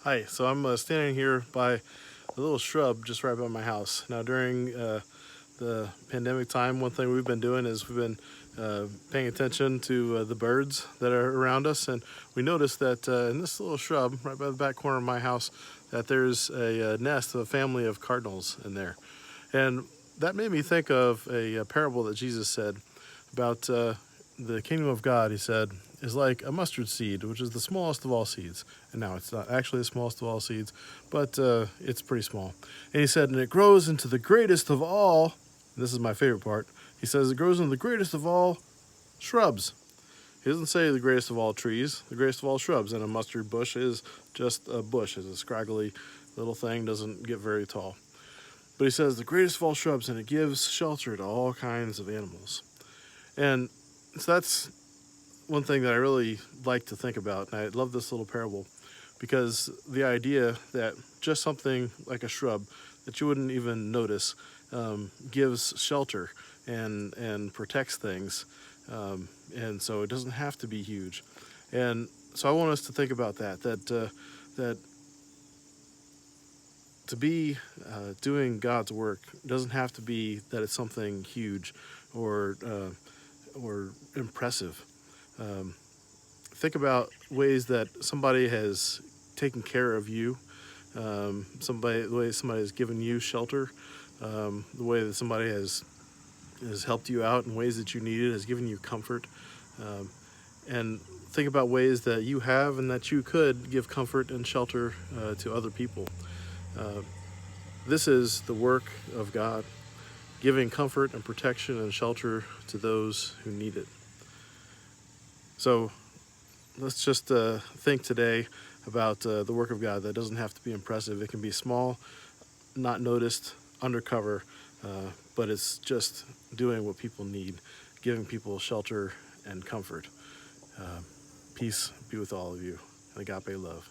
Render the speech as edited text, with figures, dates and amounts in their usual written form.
Hi, so I'm standing here by a little shrub just right by my house. Now, during the pandemic time, one thing we've been doing is we've been paying attention to the birds that are around us, and we noticed that in this little shrub right by the back corner of my house, that there's a nest of a family of cardinals in there. And that made me think of a parable that Jesus said about the kingdom of God. He said, is like a mustard seed, which is the smallest of all seeds. And now it's not actually the smallest of all seeds, but it's pretty small. And he said, and it grows into the greatest of all, and this is my favorite part, he says it grows into the greatest of all shrubs. He doesn't say the greatest of all trees, the greatest of all shrubs. And a mustard bush is just a bush, it's a scraggly little thing, doesn't get very tall. But he says the greatest of all shrubs, and it gives shelter to all kinds of animals. And so that's one thing that I really like to think about. And I love this little parable because the idea that just something like a shrub that you wouldn't even notice gives shelter and protects things. And so it doesn't have to be huge. And so I want us to think about that to be doing God's work doesn't have to be that it's something huge or impressive. Think about ways that somebody has taken care of you, the way somebody has given you shelter, the way that somebody has helped you out in ways that you needed, has given you comfort, and think about ways that you have and that you could give comfort and shelter to other people. This is the work of God, giving comfort and protection and shelter to those who need it. So let's just think today about the work of God that doesn't have to be impressive. It can be small, not noticed, undercover, but it's just doing what people need, giving people shelter and comfort. Peace be with all of you. Agape love.